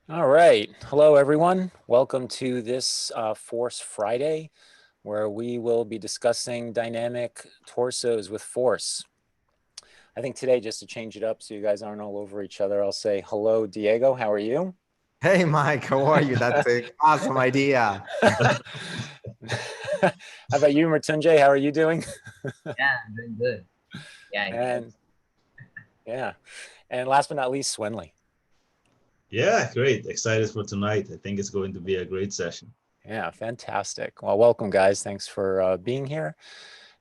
All right. Hello, everyone. Welcome to this Force Friday, where we will be discussing dynamic torsos with force. I think today, just to change it up so you guys aren't all over each other, I'll say hello, Diego. How are you? Hey, Mike, how are you? That's an awesome idea. How about you, Matunje? How are you doing? Yeah, I'm doing good. Yeah, And yeah. And last but not least, Swenley. Yeah, great. Excited for tonight. I think it's going to be a great session. Yeah, fantastic. Well, welcome, guys. Thanks for being here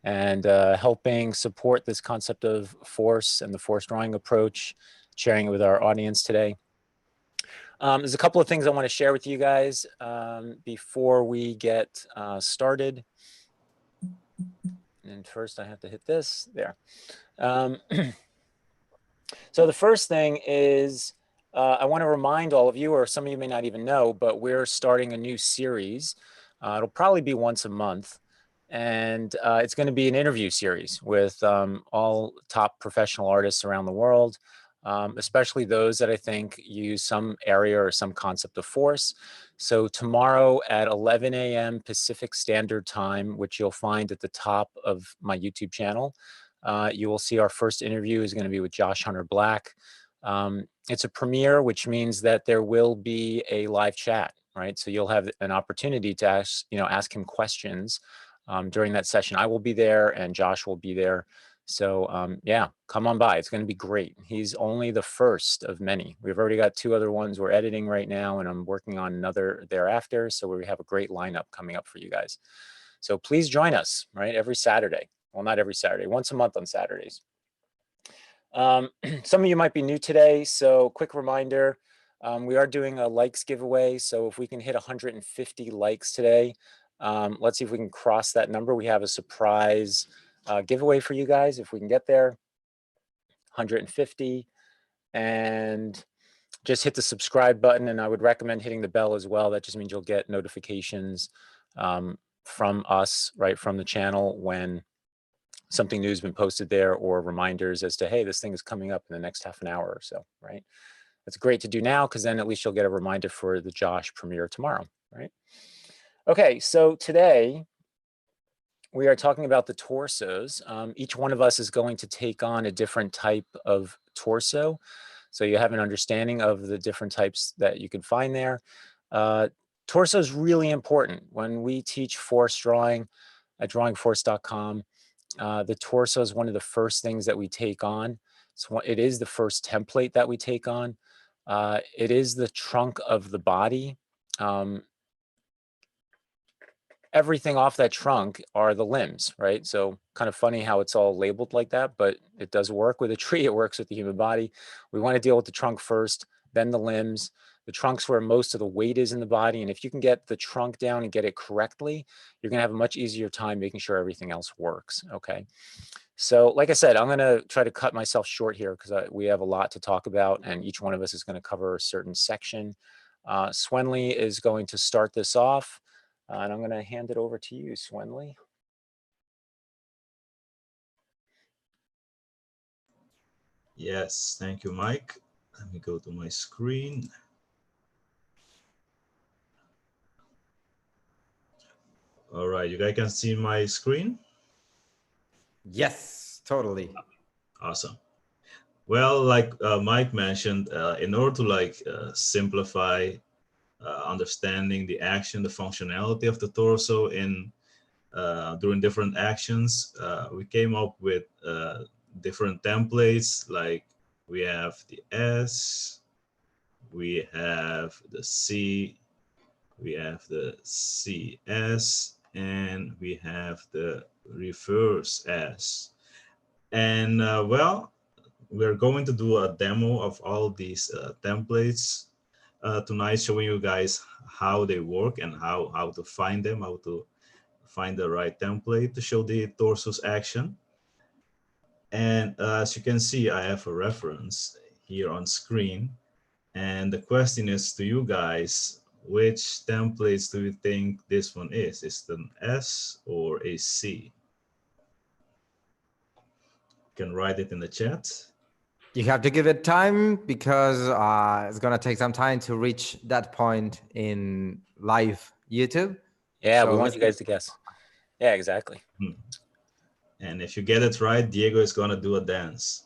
and helping support this concept of force and the force drawing approach, sharing it with our audience today. There's a couple of things I want to share with you guys before we get started. And first I have to hit this there. So the first thing is I want to remind all of you, or some of you may not even know, but we're starting a new series. It'll probably be once a month. And it's going to be an interview series with all top professional artists around the world, especially those that I think use some area or some concept of force. So tomorrow at 11 a.m. Pacific Standard Time, which you'll find at the top of my YouTube channel, you will see our first interview is going to be with Josh Hunter Black. It's a premiere, which means that there will be a live chat, right? So you'll have an opportunity to ask him questions during that session. I will be there and Josh will be there. So yeah, come on by. It's going to be great. He's only the first of many. We've already got 2 other ones we're editing right now, and I'm working on another thereafter. So we have a great lineup coming up for you guys. So please join us, right? Every Saturday. Well, not every Saturday, once a month on Saturdays. Some of you might be new today. So quick reminder, we are doing a likes giveaway. So if we can hit 150 likes today, let's see if we can cross that number. We have a surprise giveaway for you guys if we can get there. 150, and just hit the subscribe button, and I would recommend hitting the bell as well. That just means you'll get notifications from us, right, from the channel when something new has been posted there, or reminders as to, hey, this thing is coming up in the next half an hour or so, right? That's great to do now, because then at least you'll get a reminder for the Josh premiere tomorrow, right? Okay, so today we are talking about the torsos. Each one of us is going to take on a different type of torso. So you have an understanding of the different types that you can find there. Torso is really important. When we teach force drawing at drawingforce.com, the torso is one of the first things that we take on. So it is the first template that we take on. It is the trunk of the body. Everything off that trunk are the limbs, right? So kind of funny how it's all labeled like that, but it does work with a tree. It works with the human body. We want to deal with the trunk first, then the limbs. The trunk's where most of the weight is in the body. And if you can get the trunk down and get it correctly, you're going to have a much easier time making sure everything else works, okay? So like I said, I'm going to try to cut myself short here because we have a lot to talk about, and each one of us is going to cover a certain section. Swenley is going to start this off. And I'm going to hand it over to you, Swenley. Yes, thank you, Mike. Let me go to my screen. All right, you guys can see my screen? Yes, totally. Awesome. Well, like Mike mentioned, in order to simplify understanding the action, the functionality of the torso in during different actions, we came up with different templates. Like we have the S, we have the C, we have the CS, and we have the reverse S. And well, we're going to do a demo of all these templates tonight, showing you guys how they work and how to find them, how to find the right template to show the torso's action. And as you can see, I have a reference here on screen. And the question is to you guys, which templates do you think this one is? Is it an S or a C? You can write it in the chat. You have to give it time because it's gonna take some time to reach that point in live YouTube. Yeah, we So want you guys to guess. Yeah, exactly. And if you get it right, Diego is gonna do a dance.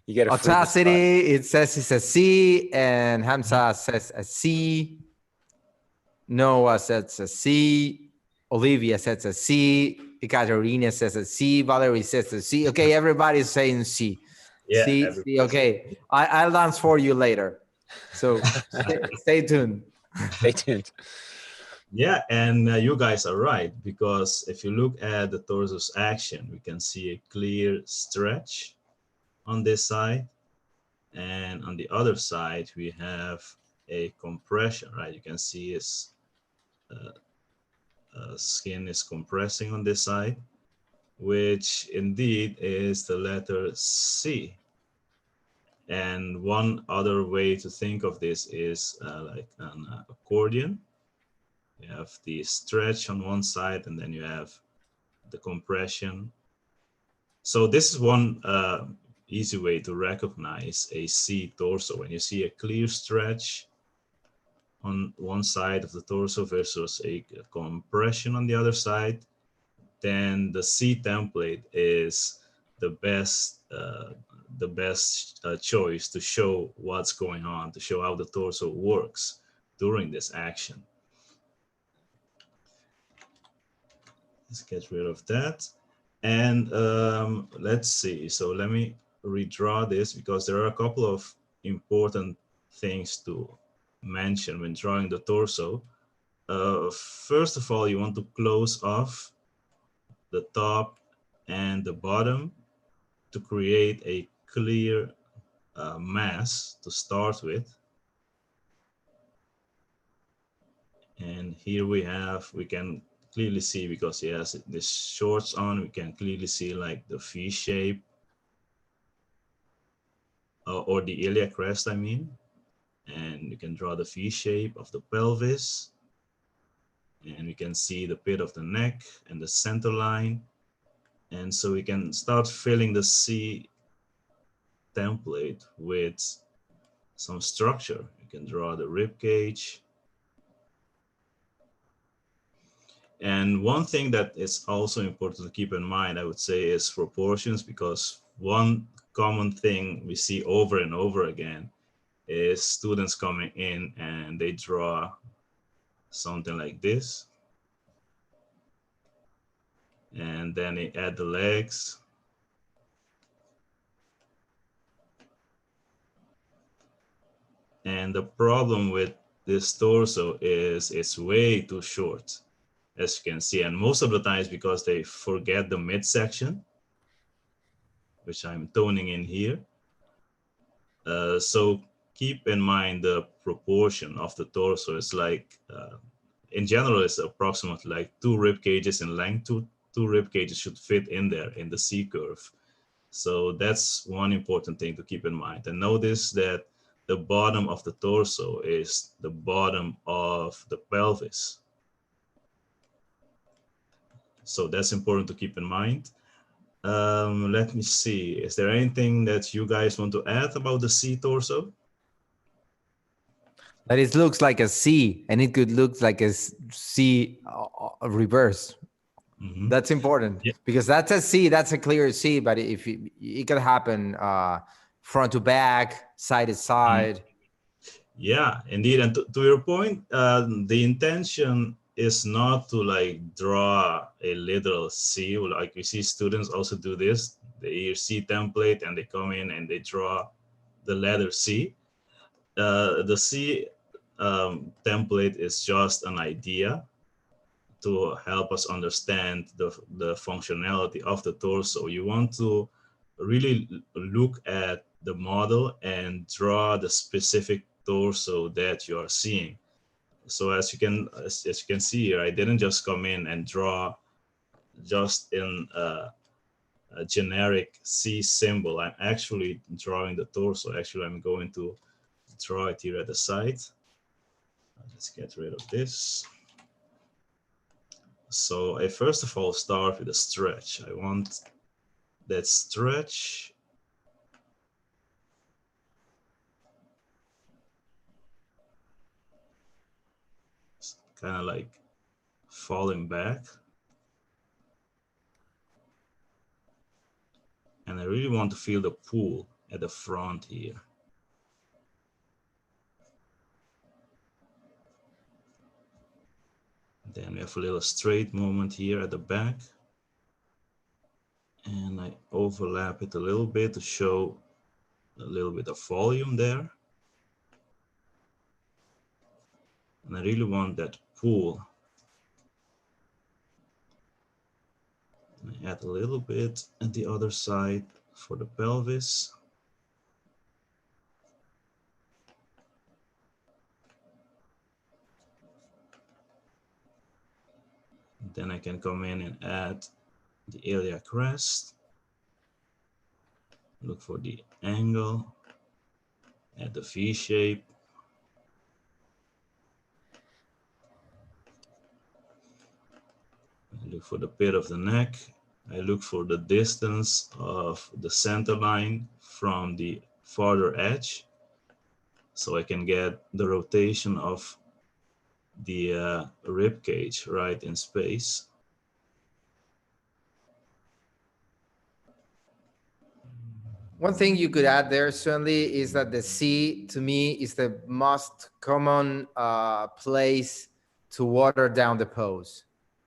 You get a free spot. Audacity, it says it's a C, and Hamza says a C. Noah says a C. Olivia says a C. Ekaterina says a C. Valerie says a C. Okay, everybody's saying C. Yeah, C. everybody. Okay, I'll dance for you later. So stay tuned. Stay tuned. Yeah, and you guys are right, because if you look at the torso's action, we can see a clear stretch on this side, and on the other side we have a compression, right? You can see his skin is compressing on this side, which indeed is the letter C. And one other way to think of this is like an accordion. You have the stretch on one side, and then you have the compression. So this is one easy way to recognize a C torso. When you see a clear stretch on one side of the torso versus a compression on the other side, then the C template is the best choice to show what's going on, to show how the torso works during this action. Let's get rid of that. And let's see. So let me redraw this, because there are a couple of important things to mention when drawing the torso. First of all, you want to close off the top and the bottom to create a clear mass to start with. And here we can clearly see, because he has this shorts on, we can clearly see like the V shape, or the iliac crest, I mean. And you can draw the V shape of the pelvis, and we can see the pit of the neck and the center line. And so we can start filling the C template with some structure. You can draw the rib cage. And one thing that is also important to keep in mind, I would say, is proportions, because one common thing we see over and over again is students coming in and they draw something like this. And then they add the legs. And the problem with this torso is it's way too short, as you can see. And most of the times because they forget the midsection, which I'm toning in here. So keep in mind the proportion of the torso. It's like, in general, it's approximately like 2 rib cages in length. Two rib cages should fit in there in the C curve. So that's one important thing to keep in mind. And notice that the bottom of the torso is the bottom of the pelvis. So that's important to keep in mind. Let me see. Is there anything that you guys want to add about the C torso? That it looks like a C, and it could look like a C reverse. Mm-hmm. That's important, yeah, because that's a C, that's a clear C, but if it could happen front to back, side to side. Mm-hmm. Yeah, indeed. And to your point, the intention is not to like draw a literal C. Like we see students also do this. They hear C template and they come in and they draw the letter C. The C template is just an idea to help us understand the functionality of the torso. You want to really look at the model and draw the specific torso that you are seeing. So as you can see here, I didn't just come in and draw just in a generic C symbol. I'm actually drawing the torso. Actually, I'm going to draw it here at the side. Let's get rid of this. So I first of all start with a stretch. I want that stretch kind of like falling back. And I really want to feel the pull at the front here. Then we have a little straight moment here at the back. And I overlap it a little bit to show a little bit of volume there. And I really want that pull. And I add a little bit at the other side for the pelvis. Then I can come in and add the iliac rest. Look for the angle, add the V shape. I look for the pit of the neck. I look for the distance of the center line from the farther edge, so I can get the rotation of the rib cage right in space. One thing you could add there, certainly, is that the C, to me, is the most common place to water down the pose.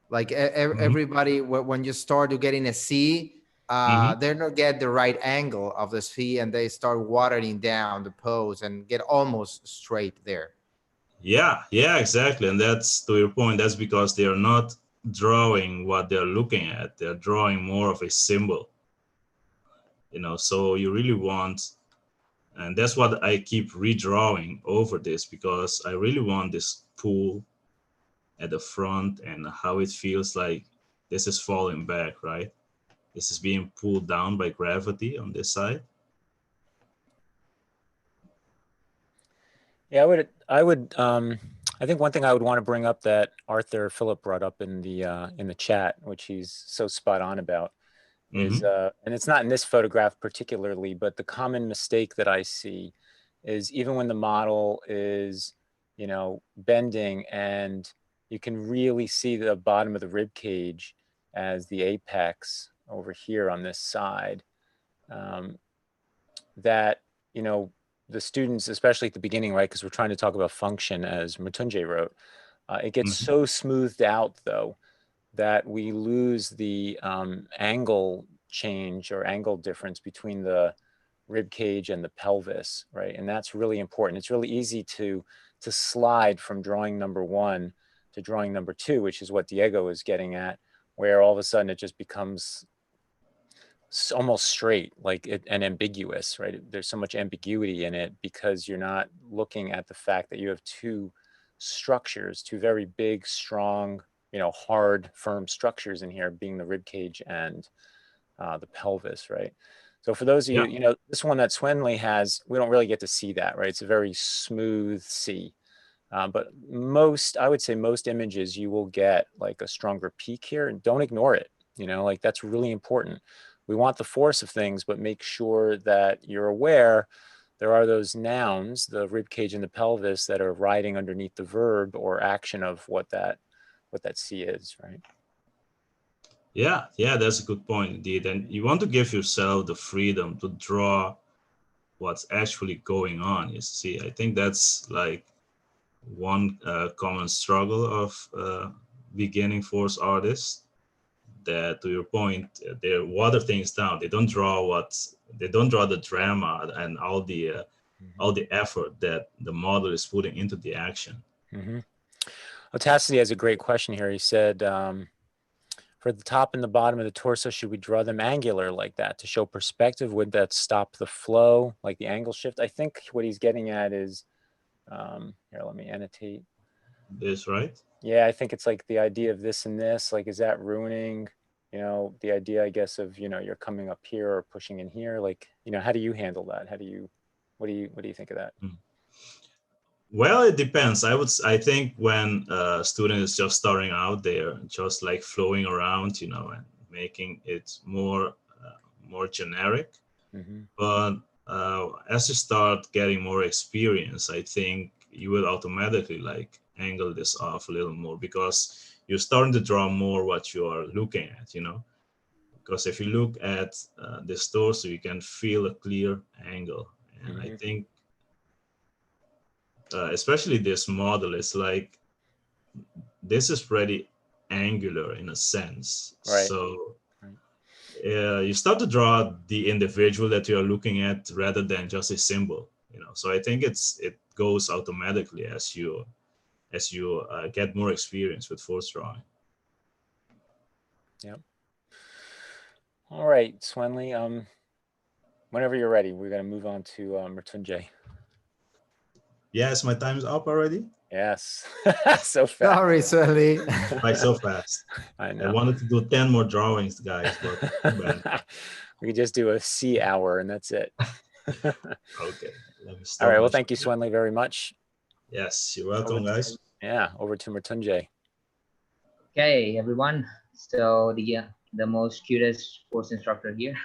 Like everybody, when you start to getting a C, they don't get the right angle of the C, and they start watering down the pose and get almost straight there. Yeah, exactly. And that's, to your point, that's because they are not drawing what they're looking at. They're drawing more of a symbol. You know, so you really want, and that's what I keep redrawing over this, because I really want this pull at the front and how it feels like this is falling back, right? This is being pulled down by gravity on this side. Yeah, I think one thing I would want to bring up that Arthur Phillip brought up in the chat, which he's so spot on about, is and it's not in this photograph particularly, but the common mistake that I see is even when the model is, you know, bending and you can really see the bottom of the rib cage as the apex over here on this side, that, you know, the students, especially at the beginning, right, because we're trying to talk about function, as Mrityunjay wrote, it gets so smoothed out, though, that we lose the angle change or angle difference between the rib cage and the pelvis, right? And that's really important. It's really easy to slide from drawing number one to drawing number two, which is what Diego is getting at, where all of a sudden it just becomes almost straight, like and ambiguous, right? There's so much ambiguity in it because you're not looking at the fact that you have two structures, two very big, strong, you know, hard, firm structures in here, being the rib cage and the pelvis, right? So for those of you, you know, this one that Swenley has, we don't really get to see that, right? It's a very smooth C. But I would say most images, you will get like a stronger peak here, and don't ignore it. You know, like that's really important. We want the force of things, but make sure that you're aware there are those nouns, the rib cage and the pelvis, that are riding underneath the verb or action of what that C is, right? Yeah, that's a good point indeed. And you want to give yourself the freedom to draw what's actually going on. You see, I think that's like one common struggle of beginning force artists, that, to your point, they water things down. They don't draw the drama and all the effort that the model is putting into the action. Mattesi has a great question here. He said, for the top and the bottom of the torso, should we draw them angular like that to show perspective? Would that stop the flow, like the angle shift? I think what he's getting at is, here, let me annotate. This, right? Yeah, I think it's like the idea of this and this, like, is that ruining, you know, the idea, I guess, of, you know, you're coming up here or pushing in here? Like, you know, how do you handle that? What do you think of that? Well, it depends. I think when a student is just starting out, they're just like flowing around, you know, and making it more generic. But as you start getting more experience, I think you will automatically like angle this off a little more, because you're starting to draw more what you are looking at, because if you look at this torso, you can feel a clear angle. And I think especially this model is like, this is pretty angular in a sense. Right. So you start to draw the individual that you are looking at rather than just a symbol, so I think it goes automatically as you get more experience with force drawing. Yep. All right, Swenley, whenever you're ready, we're going to move on to Mrityunjay. Yes, my time's up already. Yes. So fast. Sorry, Swenley. Why so fast? I know. I wanted to do 10 more drawings, guys, but we could just do a C hour and that's it. Okay, let me stop. All right, well, thank you, Swenley, very much. Yes, you're welcome, guys. Yeah, over to Mrityunjay. Okay, everyone. So the most cutest force instructor here.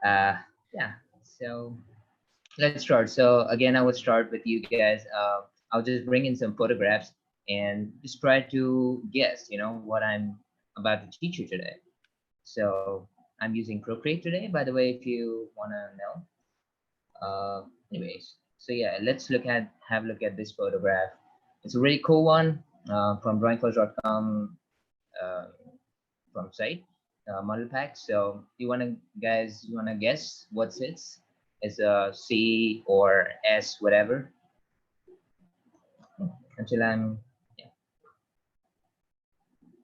Yeah. So let's start. So again, I will start with you guys. I'll just bring in some photographs and just try to guess, what I'm about to teach you today. So I'm using Procreate today, by the way, if you want to know. Anyways, so yeah, let's have a look at this photograph. It's a really cool one from drawingcourse.com from site model pack. So you want to guess what's it? Is a C or S, whatever. Until I'm yeah.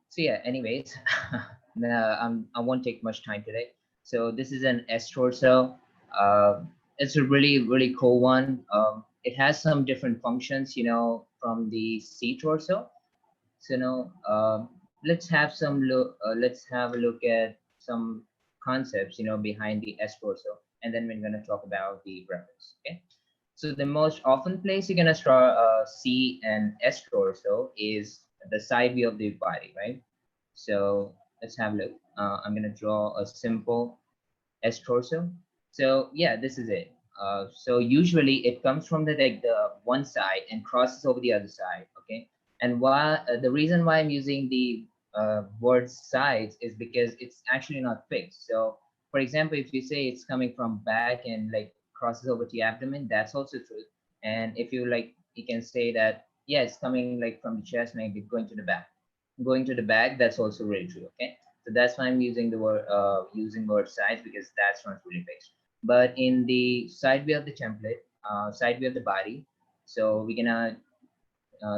So yeah, anyways, I won't take much time today. So this is an S torso. It's a really cool one. It has some different functions, from the C torso. So let's have some look. Let's have a look at some concepts, behind the S torso, and then we're gonna talk about the reference. Okay. So the most often place you're gonna see an S torso is the side view of the body, right? So let's have a look. I'm gonna draw a simple S torso. So yeah, this is it. So usually it comes from the one side and crosses over the other side. Okay. And why the reason why I'm using the word sides is because it's actually not fixed. So for example, if you say it's coming from back and like crosses over to the abdomen, that's also true. And if you can say that, yeah, it's coming like from the chest, maybe going to the back. Going to the back, that's also really true. Okay. So that's why I'm using the word sides, because that's not really fixed. But in the side view of the template, side view of the body, so we're gonna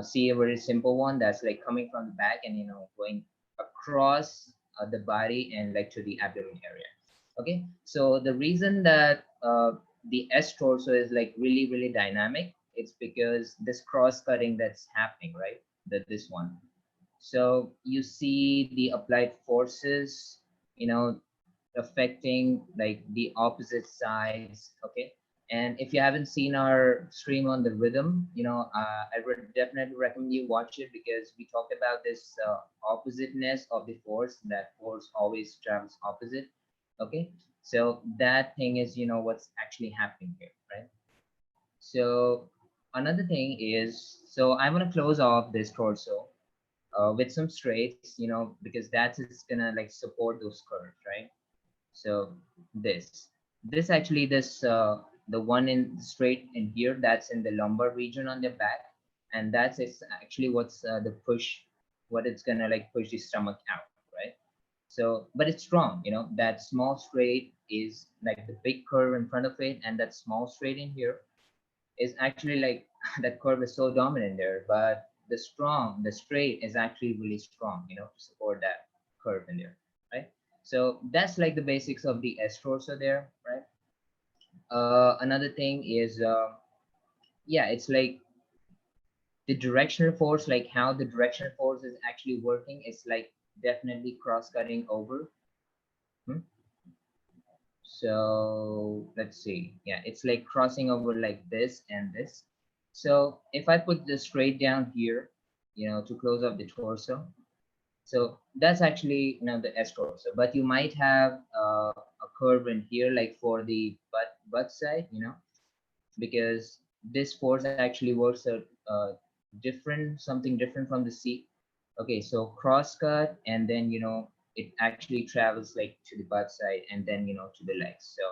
see a very simple one that's like coming from the back and going across the body and like to the abdomen area. Okay, so the reason that the S torso is like really dynamic, it's because this cross cutting that's happening, right? This one. So you see the applied forces, affecting like the opposite sides. Okay. And if you haven't seen our stream on the rhythm, I would definitely recommend you watch it, because we talked about this oppositeness of the force, that force always travels opposite. Okay. So that thing is, what's actually happening here, right? So another thing is, so I want to close off this torso with some straights, because that's just gonna like support those curves, right? So this actually the one in straight in here, that's in the lumbar region on the back, and that's actually what's the push, what it's gonna like push the stomach out, right? So, but it's strong, that small straight is like the big curve in front of it, and that small straight in here is actually like that curve is so dominant there, but the straight is actually really strong, to support that curve in there, right? So that's like the basics of the S torso there, right? Another thing is, yeah, it's like the directional force, like how the directional force is actually working. It's like definitely cross-cutting over. So let's see. Yeah, it's like crossing over like this and this. So if I put this straight down here, to close up the torso, so that's actually the S torso. But you might have a curve in here, like for the butt side, because this force actually works something different from the C. Okay, so cross cut, and then it actually travels like to the butt side, and then to the legs. So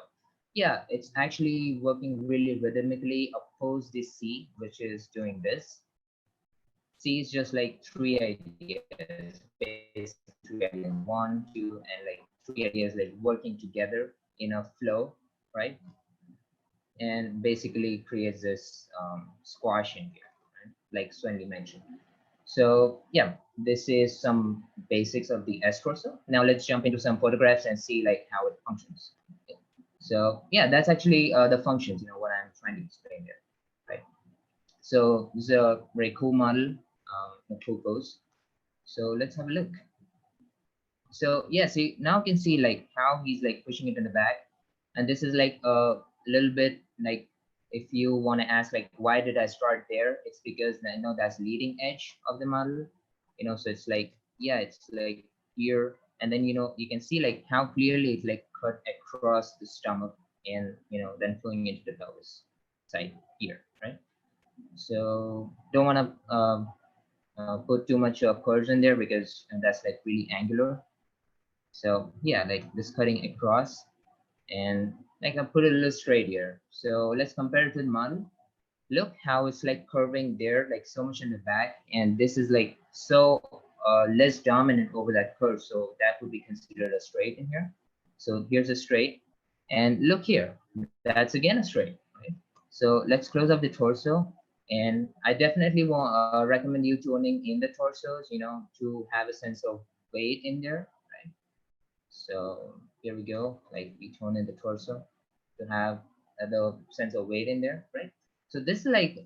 yeah, it's actually working really rhythmically, opposed the C, which is doing this. C is just like three ideas, basically three ideas, one, two, and like three ideas like working together in a flow, right? And basically creates this squash in here, right? Like Swenley mentioned. So yeah, this is some basics of the S torso. Now let's jump into some photographs and see like how it functions. Okay. So yeah, that's actually the functions, what I'm trying to explain here, right? So this is a very cool model, a cool pose. So let's have a look. So yeah, see, now you can see like how he's like pushing it in the back. And this is like a little bit like, if you want to ask like, why did I start there? It's because that's leading edge of the model, so it's like, yeah, it's like here. And then, you can see like how clearly it's like cut across the stomach and, then flowing into the pelvis side here, right? So don't want to put too much curves in there because that's like really angular. So yeah, like this cutting across, and like I put it a little straight here. So let's compare it to the model. Look how it's like curving there, like so much in the back, and this is like so less dominant over that curve. So that would be considered a straight in here. So here's a straight, and look here, that's again a straight, right? So let's close up the torso, and I definitely want recommend you toning in the torsos, to have a sense of weight in there, right? So here we go, like we tone in the torso to have the sense of weight in there, right? So this is like,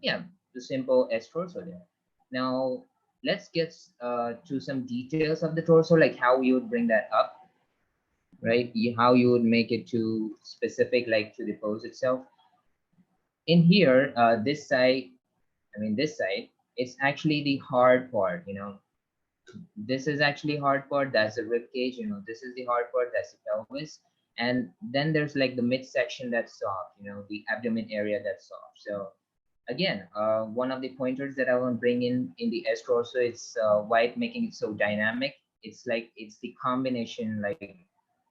yeah, the simple S torso there. Now let's get to some details of the torso, like how you would bring that up, right? How you would make it to specific, like to the pose itself. In here, this side, this side, it's actually the hard part, this is actually hard part, that's the rib cage, this is the hard part, that's the pelvis. And then there's like the midsection that's soft, the abdomen area that's soft. So again, one of the pointers that I want to bring in the S torso is why it making it so dynamic. It's like it's the combination like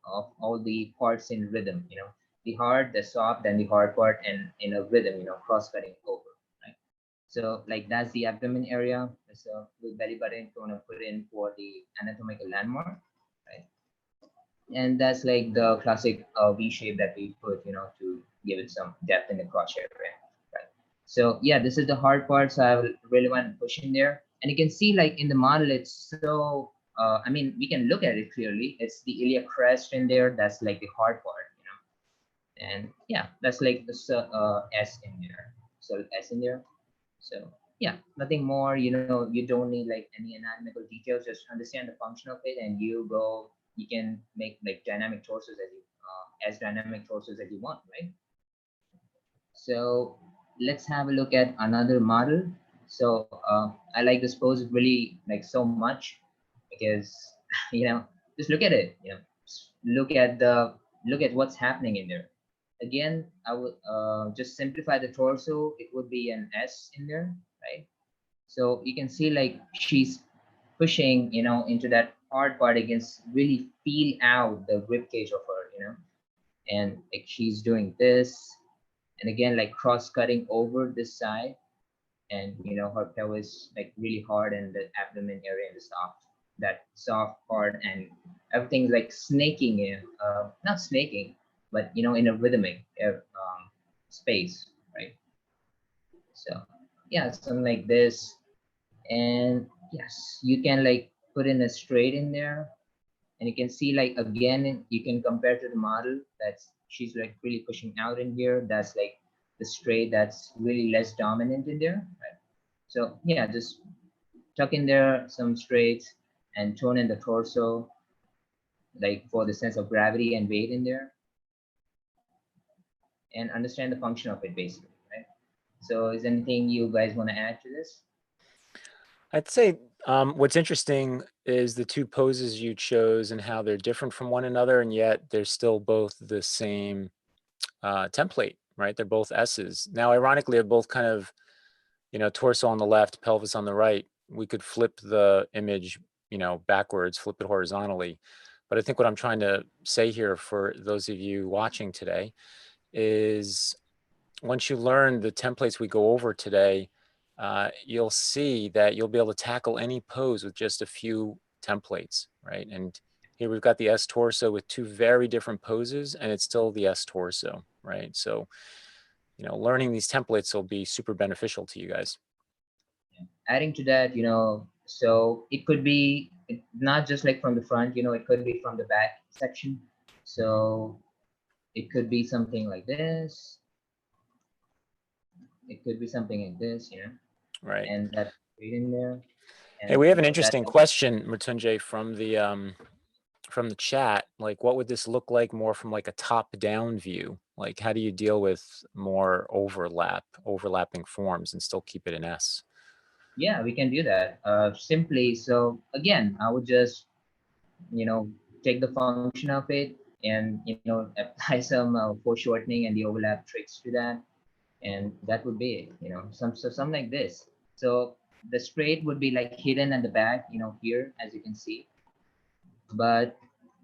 of all the parts in rhythm, the hard, the soft, and the hard part, and in a rhythm, cross-cutting over, right? So like that's the abdomen area. So with belly button, you want to put in for the anatomical landmark, right? And that's like the classic V shape that we put, to give it some depth in the crotch area, right? So yeah, this is the hard part. So I will really want to push in there, and you can see like in the model, it's so. We can look at it clearly. It's the iliac crest in there. That's like the hard part, and yeah, that's like the S in there. So S in there. So yeah, nothing more. You don't need like any anatomical details. Just understand the function of it, and you can make like dynamic torsos as dynamic torsos as you want, right? So let's have a look at another model. So I like this pose really like so much because just look at it. Look at what's happening in there. Again, I would just simplify the torso. It would be an S in there, right? So you can see like she's pushing, into that hard part against really feel out the rib cage of her, and like she's doing this, and again like cross cutting over this side, and her pelvis like really hard, and the abdomen area and the that soft part, and everything's like snaking in, not snaking, but in a rhythmic space, right? So yeah, something like this. And yes, you can like put in a straight in there, and you can see like again you can compare to the model, that's she's like really pushing out in here, that's like the straight that's really less dominant in there, right? So yeah, just tuck in there some straights and tone in the torso, like for the sense of gravity and weight in there, and understand the function of it basically, right? So is anything you guys want to add to this? I'd say what's interesting is the two poses you chose and how they're different from one another, and yet they're still both the same template. right? They're both S's. Now, ironically, they're both kind of, torso on the left, pelvis on the right. We could flip the image, backwards, flip it horizontally. But I think what I'm trying to say here for those of you watching today is once you learn the templates we go over today, you'll see that you'll be able to tackle any pose with just a few templates, right? And here we've got the S torso with two very different poses, and it's still the S torso, right? So, learning these templates will be super beneficial to you guys. Adding to that, so it could be not just like from the front, it could be from the back section. So it could be something like this. It could be something like this, Right. and that's straight in there. And, Hey, we have an interesting question, Mrityunjay, from the chat. Like, what would this look like more from like a top-down view? Like, how do you deal with more overlapping forms and still keep it in S? Yeah, we can do that. Simply, so again, I would just, take the function of it and, apply some foreshortening and the overlap tricks to that. And that would be it, something like this. So the straight would be like hidden at the back, here, as you can see.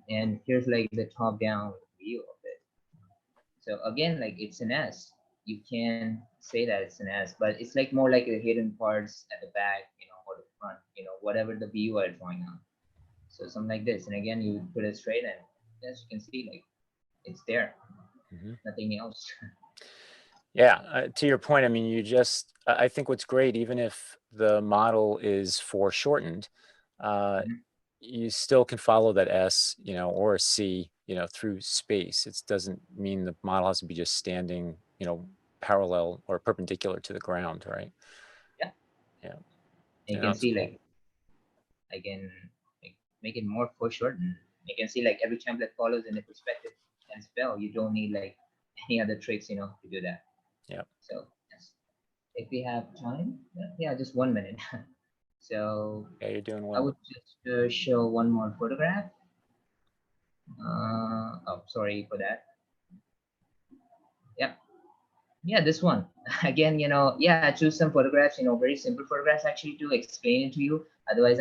And here's like the top down view of it. So again, like it's an S. You can say that it's an S, but it's like more like the hidden parts at the back, or the front, whatever the view are drawing on. So something like this. And again, you put it straight, and as you can see, like it's there. Nothing else. Yeah, to your point, I mean, I think what's great, even if the model is foreshortened, you still can follow that S, or a C, through space. It doesn't mean the model has to be just standing, parallel or perpendicular to the ground, right? Yeah. Yeah. You Yeah, can that's see cool. like I can make it more foreshortened. You can see like every template follows in a perspective and spell. You don't need like any other tricks, to do that. Yeah. So yes. If we have time, yeah, just 1 minute. So Yeah, you're doing I well. would just show one more photograph. Oh, sorry for that. Yep. Yeah, this one. Again, yeah, I choose some photographs, very simple photographs actually to explain it to you. Otherwise,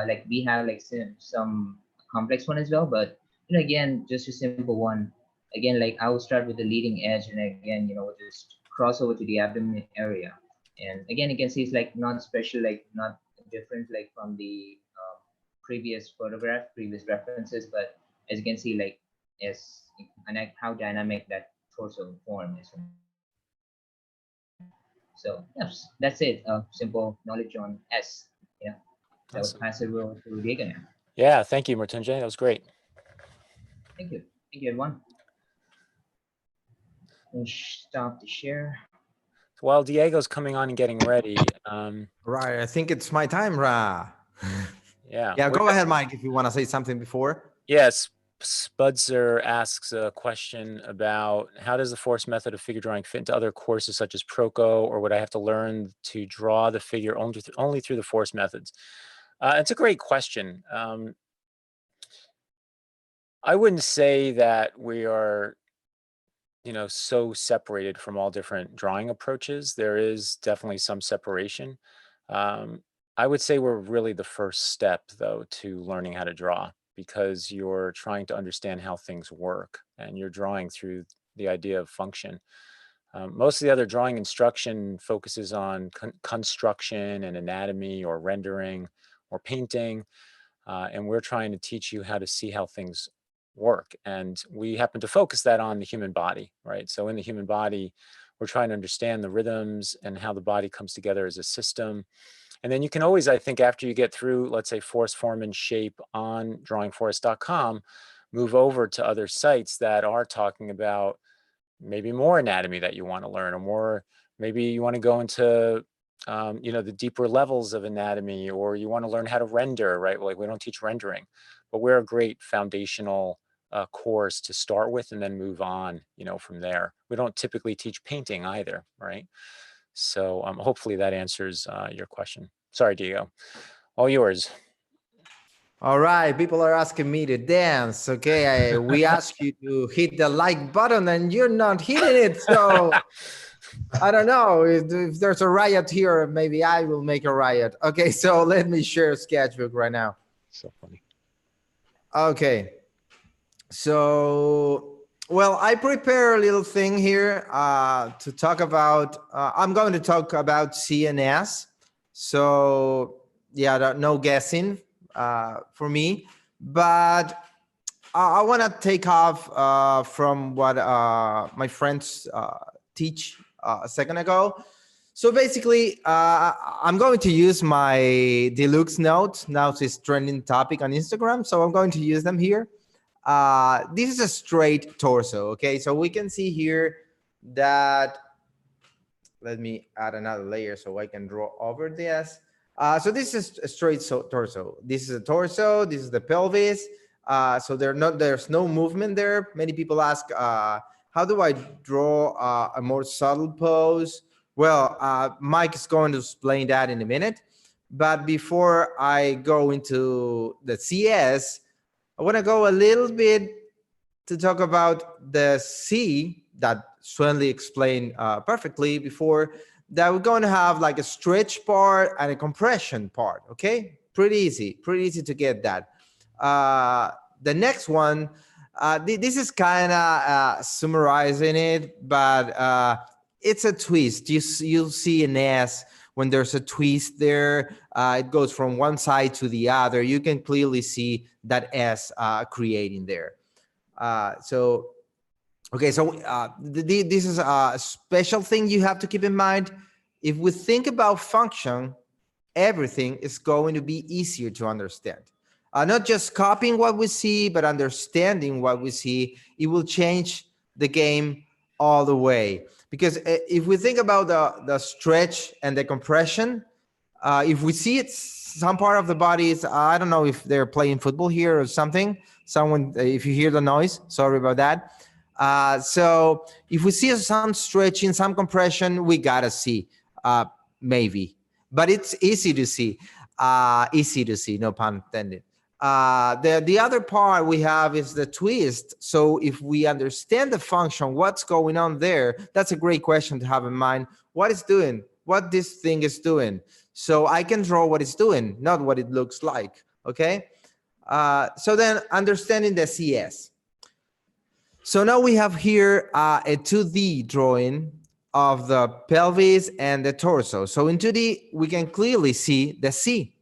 like we have like some complex one as well, but again, just a simple one. Again, like I will start with the leading edge, and again, just cross over to the abdomen area. And again, you can see it's like not special, like not different, like from the previous photograph, previous references, but as you can see, like yes, and like how dynamic that torso form is. So yes, that's it. Simple knowledge on S. Yeah, I would Awesome. pass it over to Diego now. Yeah, thank you, Mrityunjay. That was great. Thank you. Thank you, everyone. Let me stop the share. While Diego's coming on and getting ready, Right, I think it's my time, Ra. yeah. Yeah, go ahead, Mike, if you want to say something before. Yes, Spudzer asks a question about how does the force method of figure drawing fit into other courses such as Proco, or would I have to learn to draw the figure only through the force methods? It's a great question. I wouldn't say that we are, so separated from all different drawing approaches. There is definitely some separation. I would say we're really the first step, though, to learning how to draw, because you're trying to understand how things work and you're drawing through the idea of function. Most of the other drawing instruction focuses on construction and anatomy or rendering or painting, and we're trying to teach you how to see how things work. And we happen to focus that on the human body, right? So in the human body, we're trying to understand the rhythms and how the body comes together as a system. And then you can always, I think, after you get through, let's say, force, form, and shape on drawingforce.com, move over to other sites that are talking about maybe more anatomy that you want to learn, or more, maybe you want to go into, the deeper levels of anatomy, or you want to learn how to render, right? Like we don't teach rendering, but we're a great foundational course to start with and then move on, from there. We don't typically teach painting either, right? So hopefully that answers your question. Sorry, Diego. All yours. All right, people are asking me to dance. Okay, we ask you to hit the like button and you're not hitting it. So I don't know if there's a riot here. Maybe I will make a riot. Okay, so let me share Sketchbook right now. So funny. Okay, so well, I prepare a little thing here to talk about. I'm going to talk about CNS. So yeah, no guessing for me, but I want to take off from what my friends teach a second ago. So basically, I'm going to use my deluxe notes. Now it's trending topic on Instagram, so I'm going to use them here. This is a straight torso, okay? So we can see here that, let me add another layer so I can draw over this. So this is a straight torso. This is a torso, this is the pelvis. So there's no movement there. Many people ask, how do I draw a more subtle pose? Well, Mike is going to explain that in a minute. But before I go into the CS, I want to go a little bit to talk about the C that Swenley explained perfectly before, that we're going to have like a stretch part and a compression part, okay? Pretty easy to get that. The next one, this is kind of summarizing it, but it's a twist. You'll see an S when there's a twist there. It goes from one side to the other. You can clearly see that S creating there. So this is a special thing you have to keep in mind. If we think about function, everything is going to be easier to understand. Not just copying what we see, but understanding what we see. It will change the game all the way. Because if we think about the stretch and the compression, if we see it, some part of the body is, I don't know if they're playing football here or something. Someone, if you hear the noise, sorry about that. So if we see some stretching, some compression, we gotta see, maybe. But it's easy to see, no pun intended. The other part we have is the twist. So if we understand the function, what's going on there, that's a great question to have in mind. What it's doing, what this thing is doing. So I can draw what it's doing, not what it looks like, okay? So then understanding the CS. So now we have here a 2D drawing of the pelvis and the torso. So in 2D, we can clearly see the C.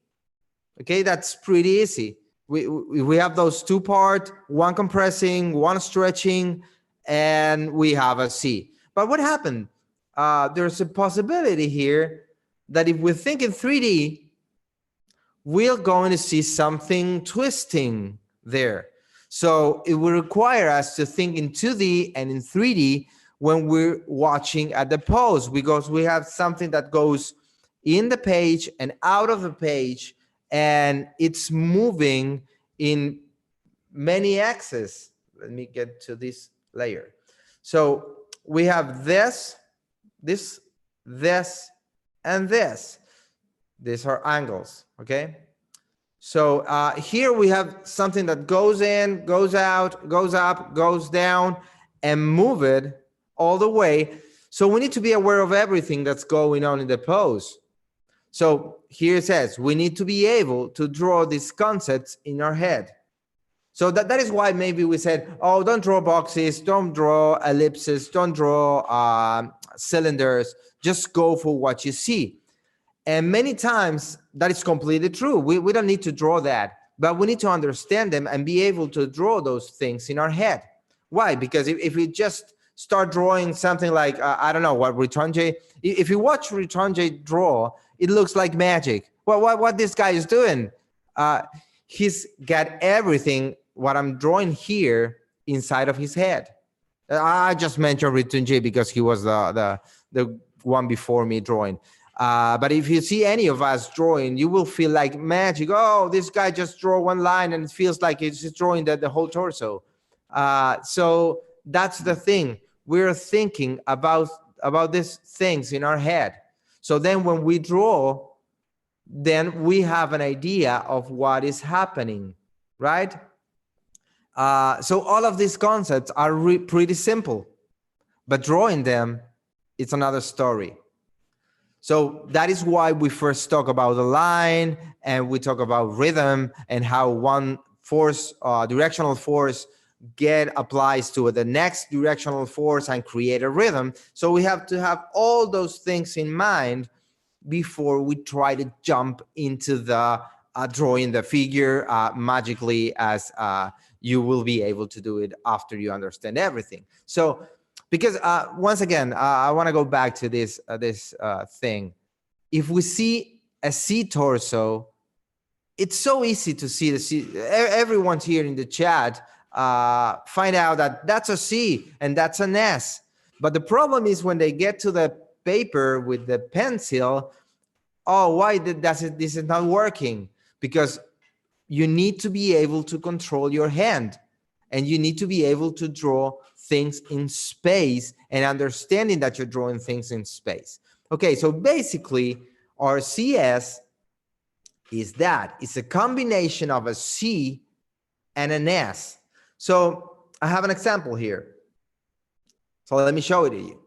Okay, that's pretty easy. We have those two parts, one compressing, one stretching, and we have a C. But what happened? There's a possibility here that if we think in 3D, we're going to see something twisting there. So it will require us to think in 2D and in 3D when we're watching at the pose, because we have something that goes in the page and out of the page, and it's moving in many axes. Let me get to this layer. So we have this, and this. These are angles, okay? So here we have something that goes in, goes out, goes up, goes down, and move it all the way. So we need to be aware of everything that's going on in the pose. So here it says, we need to be able to draw these concepts in our head. So that is why maybe we said, oh, don't draw boxes, don't draw ellipses, don't draw cylinders, just go for what you see. And many times that is completely true. We don't need to draw that, but we need to understand them and be able to draw those things in our head. Why? Because if we just start drawing something like, I don't know, what Ritonje, if you watch Ritonje draw, it looks like magic. Well, what this guy is doing, he's got everything, what I'm drawing here, inside of his head. I just mentioned Ritonje because he was the one before me drawing. But if you see any of us drawing, you will feel like magic. Oh, this guy just drew one line and it feels like it's just drawing the whole torso. So that's the thing. We're thinking about these things in our head. So then when we draw, then we have an idea of what is happening, right? So all of these concepts are pretty simple, but drawing them, it's another story. So that is why we first talk about the line, and we talk about rhythm and how one force, directional force, applies to the next directional force and create a rhythm. So we have to have all those things in mind before we try to jump into the drawing the figure magically, as you will be able to do it after you understand everything. So because once again, I want to go back to this thing. If we see a C torso, it's so easy to see the C. Everyone's here in the chat find out that that's a C and that's an S. But the problem is when they get to the paper with the pencil, oh, why this is not working? Because you need to be able to control your hand, and you need to be able to draw things in space and understanding that you're drawing things in space. Okay, so basically our CS is that. It's a combination of a C and an S. So I have an example here. So let me show it to you.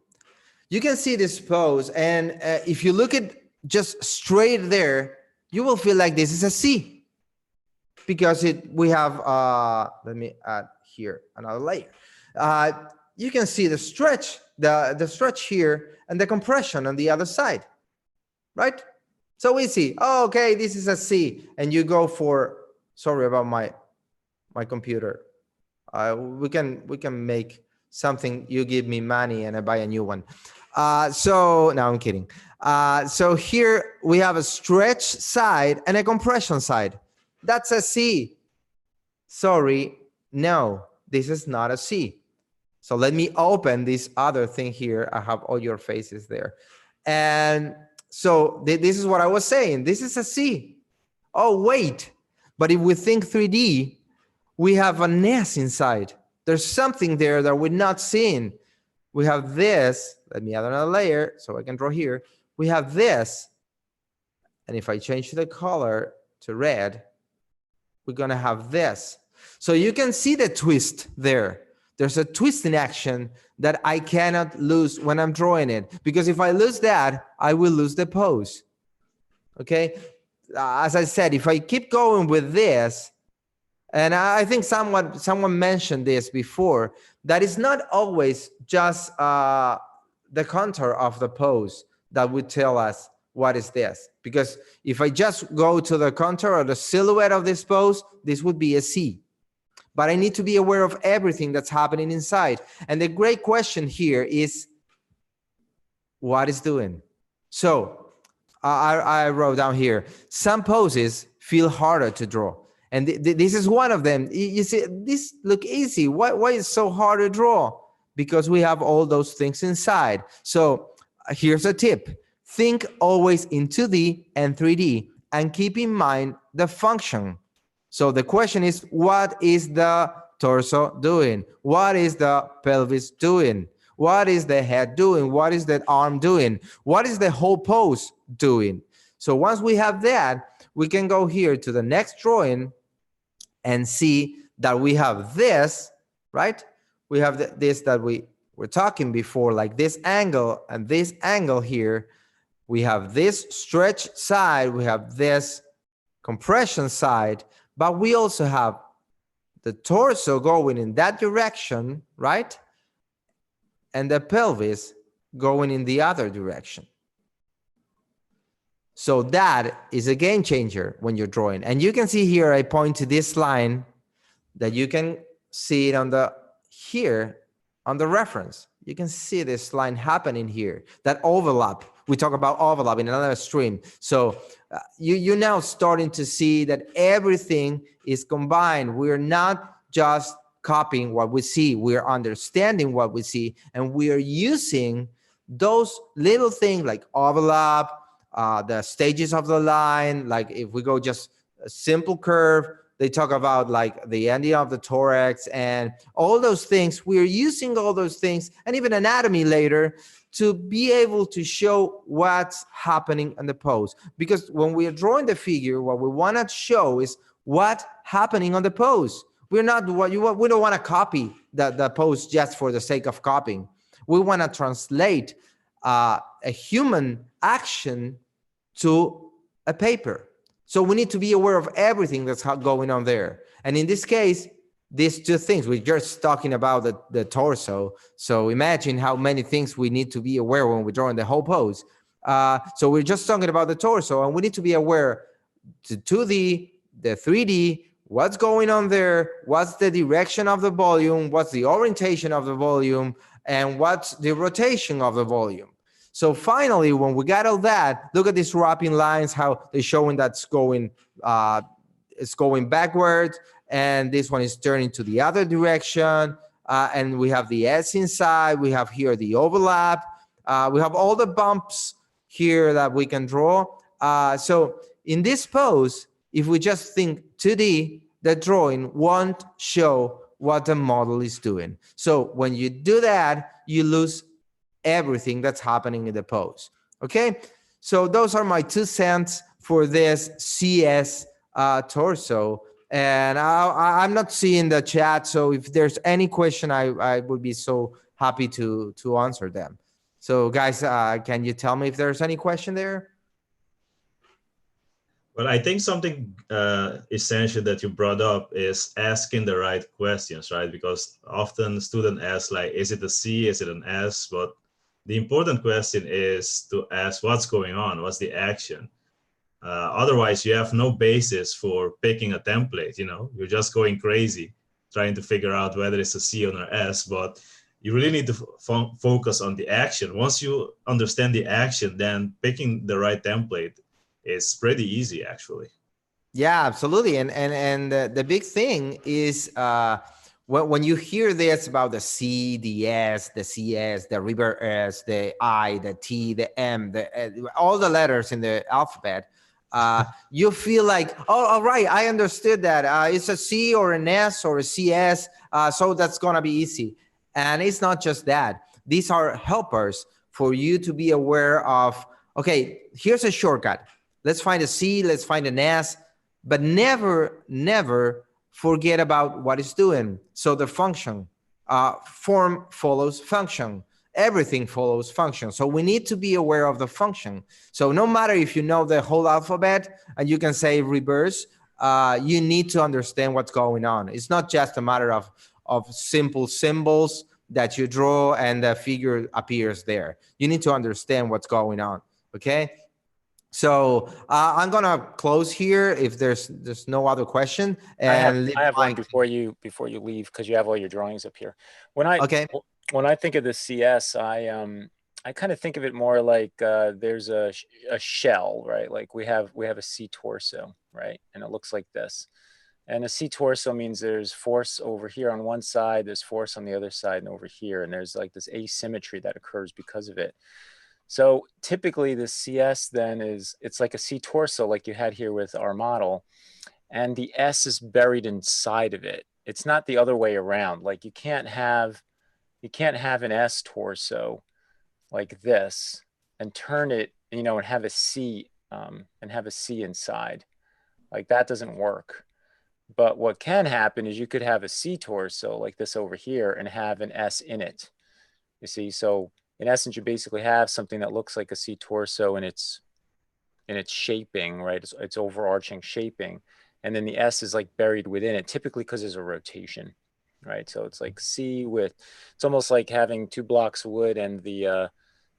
You can see this pose, and if you look at just straight there, you will feel like this is a C, because we have, let me add here another layer. You can see the stretch, the stretch here, and the compression on the other side, right? So easy. Oh, okay, this is a C, and you go for, sorry about my computer. We can make something. You give me money and I buy a new one. So no, I'm kidding. So here we have a stretch side and a compression side. That's a C. Sorry, no, this is not a C. So let me open this other thing here. I have all your faces there. And so this is what I was saying. This is a C. Oh, wait. But if we think 3D, we have an S inside. There's something there that we're not seeing. We have this. Let me add another layer so I can draw here. We have this. And if I change the color to red, we're going to have this. So you can see the twist there. There's a twist in action that I cannot lose when I'm drawing it. Because if I lose that, I will lose the pose. Okay? As I said, if I keep going with this, and I think someone mentioned this before, that it's not always just the contour of the pose that would tell us what is this. Because if I just go to the contour or the silhouette of this pose, this would be a C. But I need to be aware of everything that's happening inside. And the great question here is, what is doing? So I wrote down here, some poses feel harder to draw. And this is one of them. You see, this look easy. Why is it so hard to draw? Because we have all those things inside. So here's a tip. Think always in 2D and 3D and keep in mind the function. So the question is, what is the torso doing? What is the pelvis doing? What is the head doing? What is the arm doing? What is the whole pose doing? So once we have that, we can go here to the next drawing and see that we have this, right? We have this that we were talking before, like this angle and this angle here. We have this stretch side, we have this compression side, but we also have the torso going in that direction, right? And the pelvis going in the other direction. So that is a game changer when you're drawing. And you can see here, I point to this line that you can see it on the here on the reference. You can see this line happening here, that overlap. We talk about overlap in another stream. So you're now starting to see that everything is combined. We're not just copying what we see. We're understanding what we see, and we are using those little things like overlap, the stages of the line. Like if we go just a simple curve, They talk about like the ending of the thorax and all those things. We're using all those things and even anatomy later to be able to show what's happening in the pose. Because when we are drawing the figure, what we want to show is what's happening on the pose. We're not what you want. We don't want to copy the pose just for the sake of copying. We want to translate a human action to a paper. So we need to be aware of everything that's going on there. And in this case, these two things, we're just talking about the torso. So imagine how many things we need to be aware when we're drawing the whole pose. So we're just talking about the torso, and we need to be aware the 2D, the 3D, what's going on there, what's the direction of the volume, what's the orientation of the volume, and what's the rotation of the volume. So finally, when we got all that, look at these wrapping lines, how they're showing that's going, it's going backwards, and this one is turning to the other direction. And we have the S inside, we have here the overlap, we have all the bumps here that we can draw. So in this pose, if we just think 2D, the drawing won't show what the model is doing. So when you do that, you lose everything that's happening in the pose. Okay, so those are my 2 cents for this CS torso. And I'm not seeing the chat, so if there's any question, I would be so happy to answer them. So guys, can you tell me if there's any question there? Well, I think something essential that you brought up is asking the right questions, right? Because often students ask like, is it a C, is it an S? But the important question is to ask what's going on, what's the action? Otherwise, you have no basis for picking a template, you know? You're just going crazy trying to figure out whether it's a C or an S, but you really need to focus on the action. Once you understand the action, then picking the right template is pretty easy, actually. Yeah, absolutely. And the big thing is when you hear this about the C, the S, the CS, the river S, the I, the T, the M, all the letters in the alphabet, you feel like, oh, all right, I understood that. It's a C or an S or a CS, so that's going to be easy. And it's not just that. These are helpers for you to be aware of, okay, here's a shortcut. Let's find a C, let's find an S, but never, never forget about what it's doing. So the function, form follows function. Everything follows function. So we need to be aware of the function. So no matter if you know the whole alphabet and you can say reverse, you need to understand what's going on. It's not just a matter of simple symbols that you draw and the figure appears there. You need to understand what's going on, okay? So I'm gonna close here if there's no other question. And I have one before you leave, because you have all your drawings up here. When I think of the CS, I kind of think of it more like there's a shell, right? Like we have a C torso, right? And it looks like this. And a C torso means there's force over here on one side, there's force on the other side and over here. And there's like this asymmetry that occurs because of it. So typically the CS then it's like a C torso like you had here with our model, and the S is buried inside of it. It's not the other way around. Like you can't have an S torso like this and turn it, you know, and have a C inside. Like that doesn't work. But what can happen is you could have a C torso like this over here and have an S in it. You see, so in essence, you basically have something that looks like a C torso in its shaping, right? It's overarching shaping. And then the S is like buried within it, typically because there's a rotation, right? So it's like C it's almost like having 2 blocks of wood and the,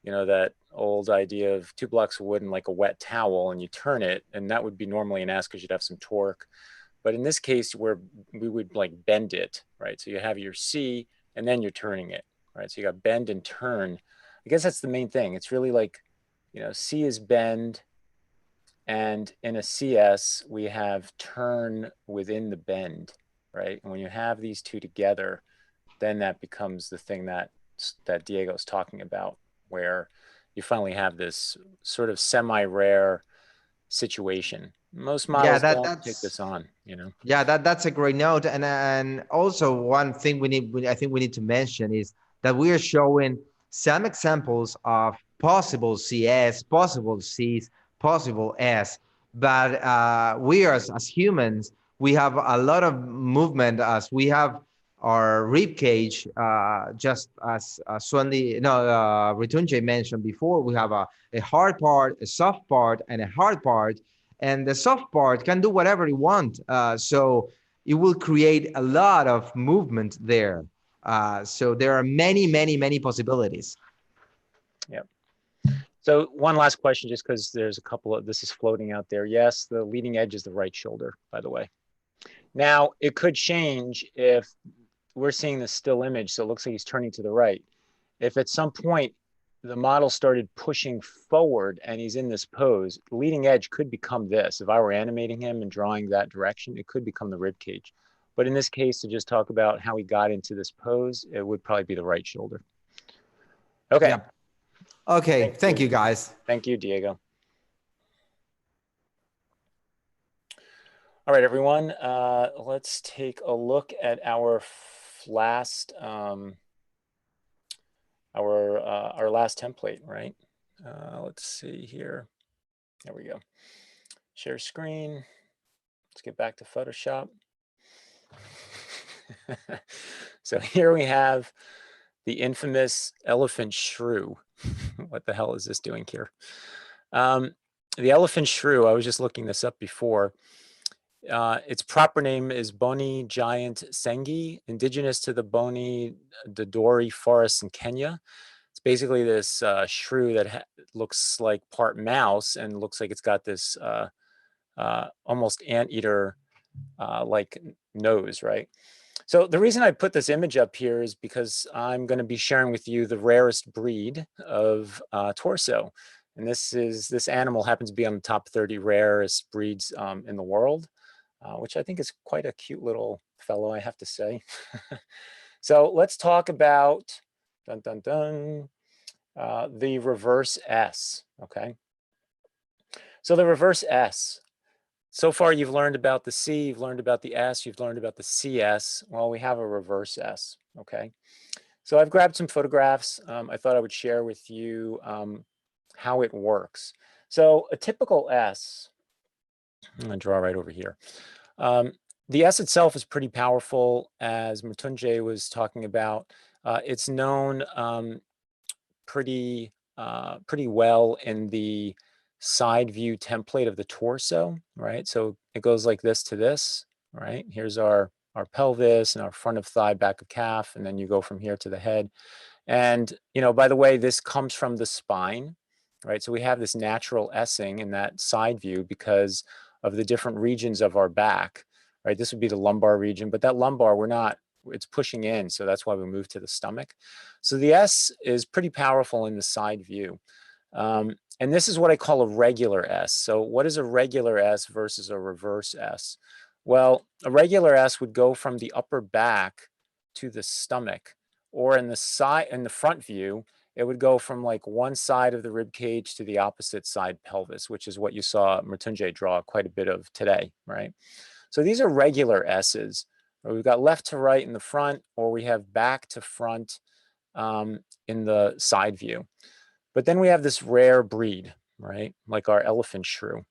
you know, that old idea of 2 blocks of wood and like a wet towel, and you turn it, and that would be normally an S because you'd have some torque. But in this case, where we would like bend it, right? So you have your C and then you're turning it, right? So you got bend and turn. I guess that's the main thing. It's really like, you know, C is bend, and in a CS, we have turn within the bend, right? And when you have these two together, then that becomes the thing that Diego's talking about, where you finally have this sort of semi-rare situation Most Yeah, models don't take this on, you know. yeah, that's a great note. And also one thing I think we need to mention is that we are showing some examples of possible CS, possible Cs, possible S. But we as humans, we have a lot of movement as we have our rib cage, just as Ritunjay mentioned before, we have a hard part, a soft part, and a hard part, and the soft part can do whatever you want. So it will create a lot of movement there. So there are many, many, many possibilities. Yep. So one last question, just because there's a couple of, this is floating out there. Yes, the leading edge is the right shoulder, by the way. Now, it could change if we're seeing the still image, so it looks like he's turning to the right. If at some point the model started pushing forward and he's in this pose, leading edge could become this. If I were animating him and drawing that direction, it could become the rib cage. But in this case, to just talk about how he got into this pose, it would probably be the right shoulder. Okay. Yep. Okay. Thank you, guys. Thank you, Diego. All right, everyone. Let's take a look at our last our last template, right? Let's see here. There we go. Share screen. Let's get back to Photoshop. So here we have the infamous elephant shrew. What the hell is this doing here? The elephant shrew, I was just looking this up before. Its proper name is Boni giant sengi, indigenous to the Boni Dodori forests in Kenya. It's basically this shrew that looks like part mouse and looks like it's got this almost anteater like nose, right? So the reason I put this image up here is because I'm going to be sharing with you the rarest breed of torso. And this animal happens to be on the top 30 rarest breeds in the world, which I think is quite a cute little fellow, I have to say. So let's talk about the reverse S, okay? So the reverse S. So far, you've learned about the C, you've learned about the S, you've learned about the CS. Well, we have a reverse S, okay? So I've grabbed some photographs. I thought I would share with you how it works. So a typical S, I'm gonna draw right over here. The S itself is pretty powerful, as Mrityunjay was talking about. It's known pretty well in the side view template of the torso, right? So it goes like this to this, right? Here's our pelvis and our front of thigh, back of calf, and then you go from here to the head. And, you know, by the way, this comes from the spine, right? So we have this natural S-ing in that side view because of the different regions of our back, right? This would be the lumbar region, but that lumbar, it's pushing in. So that's why we move to the stomach. So the S is pretty powerful in the side view. And this is what I call a regular S. So what is a regular S versus a reverse S? Well, a regular S would go from the upper back to the stomach, or in the front view, it would go from like one side of the rib cage to the opposite side pelvis, which is what you saw Mrityunjay draw quite a bit of today, right? So these are regular S's. We've got left to right in the front, or we have back to front in the side view. But then we have this rare breed, right? Like our elephant shrew.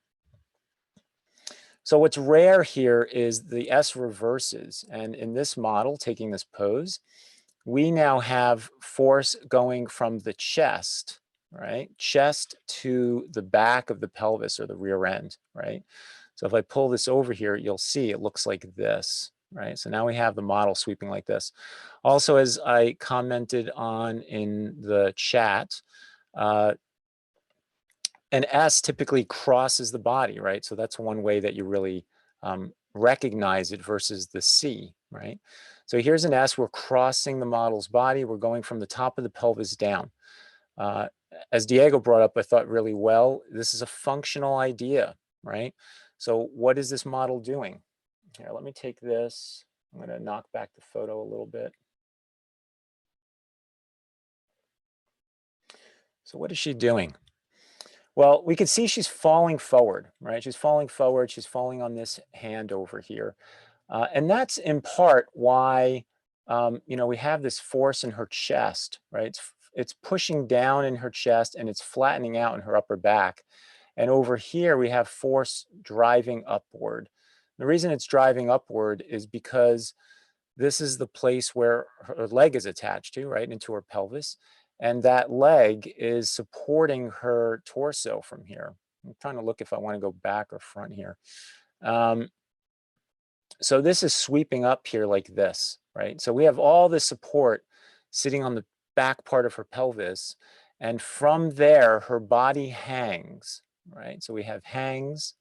So what's rare here is the S reverses. And in this model, taking this pose, we now have force going from the chest, right? Chest to the back of the pelvis or the rear end, right? So if I pull this over here, you'll see it looks like this, right? So now we have the model sweeping like this. Also, as I commented on in the chat, an S typically crosses the body, right? So that's one way that you really recognize it versus the C, right? So here's an S, we're crossing the model's body. We're going from the top of the pelvis down. As Diego brought up, I thought really well, this is a functional idea, right? So what is this model doing? Here, let me take this. I'm gonna knock back the photo a little bit. So what is she doing? Well, we can see she's falling forward, right? She's falling forward. She's falling on this hand over here. And that's in part why, we have this force in her chest, right? It's pushing down in her chest and it's flattening out in her upper back. And over here, we have force driving upward. The reason it's driving upward is because this is the place where her leg is attached to, right, into her pelvis. And that leg is supporting her torso from here. I'm trying to look if I want to go back or front here. So this is sweeping up here like this, right? So we have all this support sitting on the back part of her pelvis. And from there, her body hangs, right? So we have hangs.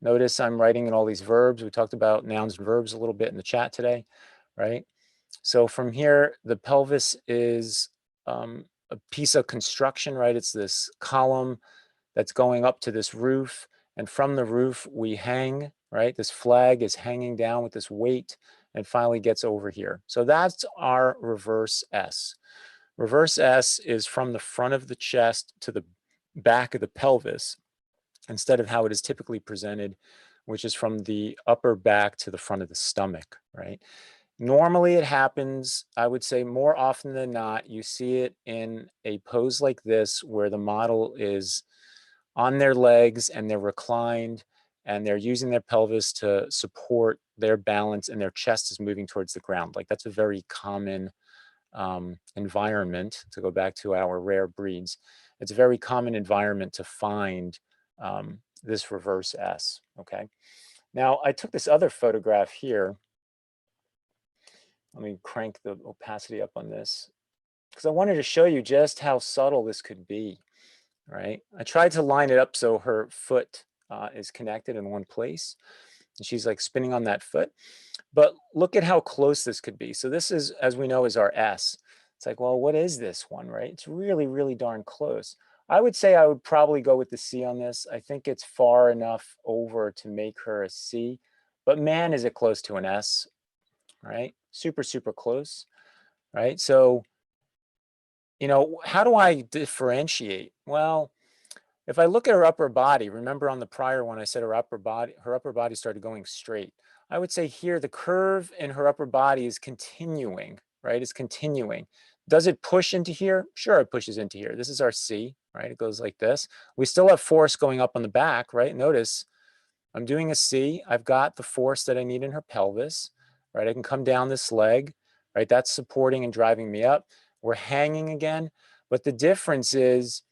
Notice I'm writing in all these verbs. We talked about nouns and verbs a little bit in the chat today, right? So from here, the pelvis is a piece of construction, right? It's this column that's going up to this roof. And from the roof, we hang, right? This flag is hanging down with this weight and finally gets over here. So that's our reverse S. Reverse S is from the front of the chest to the back of the pelvis instead of how it is typically presented, which is from the upper back to the front of the stomach, right? Normally it happens, I would say more often than not, you see it in a pose like this where the model is on their legs and they're reclined and they're using their pelvis to support their balance and their chest is moving towards the ground. Like that's a very common environment, to go back to our rare breeds. It's a very common environment to find this reverse S, okay? Now I took this other photograph here. Let me crank the opacity up on this because I wanted to show you just how subtle this could be, right? I tried to line it up so her foot is connected in one place and she's like spinning on that foot. But look at how close this could be. So this is, as we know, is our S. It's like, well, what is this one, right? It's really, really darn close. I would say I would probably go with the C on this. I think it's far enough over to make her a C, but man, is it close to an S, right? Super, super close, right? So, how do I differentiate? Well, if I look at her upper body, remember on the prior one, I said her upper body started going straight. I would say here, the curve in her upper body is continuing, right? It's continuing. Does it push into here? Sure, it pushes into here. This is our C, right? It goes like this. We still have force going up on the back, right? Notice I'm doing a C. I've got the force that I need in her pelvis, right? I can come down this leg, right? That's supporting and driving me up. We're hanging again. But the difference is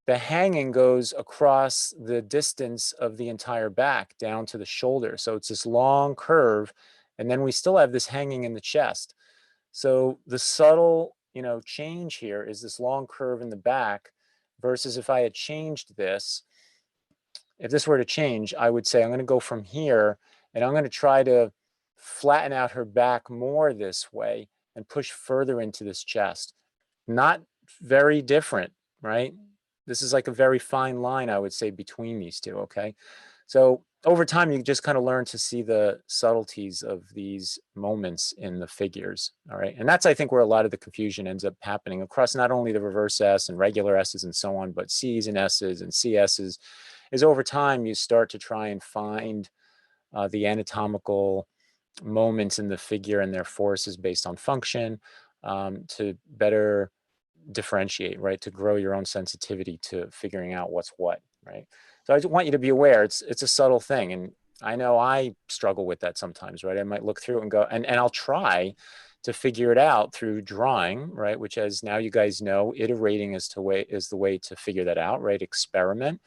the hanging goes across the distance of the entire back down to the shoulder. So it's this long curve. And then we still have this hanging in the chest. So the subtle, change here is this long curve in the back versus if I had changed this, if this were to change, I would say I'm going to go from here and I'm going to try to flatten out her back more this way and push further into this chest. Not very different, right? This is like a very fine line, I would say, between these two, okay? So over time, you just kind of learn to see the subtleties of these moments in the figures, all right? And that's, I think, where a lot of the confusion ends up happening across not only the reverse S and regular S's and so on, but C's and S's and CS's, is over time, you start to try and find the anatomical moments in the figure and their forces based on function to better differentiate, right? To grow your own sensitivity to figuring out what's what, right? So I just want you to be aware it's a subtle thing. And I know I struggle with that sometimes, right? I might look through it and go, and I'll try to figure it out through drawing, right? Which, as now you guys know, iterating is the way to figure that out, right? Experiment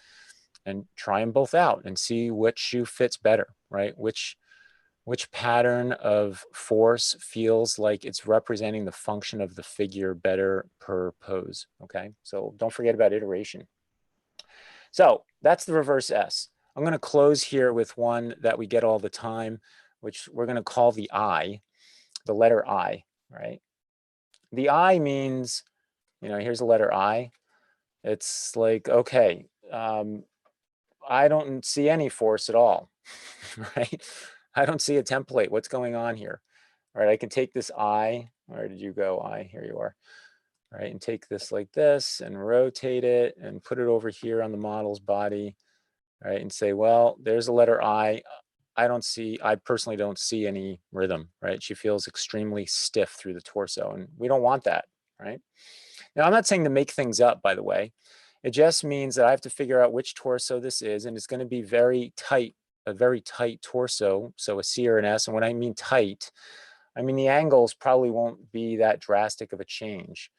and try them both out and see which shoe fits better, right? Which pattern of force feels like it's representing the function of the figure better per pose, okay? So don't forget about iteration. So that's the reverse S. I'm gonna close here with one that we get all the time, which we're gonna call the I, the letter I, right? The I means, here's the letter I. It's like, okay, I don't see any force at all, right? I don't see a template. What's going on here? All right, I can take this I. Where did you go, I? Here you are. right? And take this like this and rotate it and put it over here on the model's body, right? And say, well, there's a letter I. I personally don't see any rhythm, right? She feels extremely stiff through the torso, and we don't want that, right? Now, I'm not saying to make things up, by the way. It just means that I have to figure out which torso this is, and it's going to be very tight, a very tight torso, so a C or an S. And when I mean tight, I mean the angles probably won't be that drastic of a change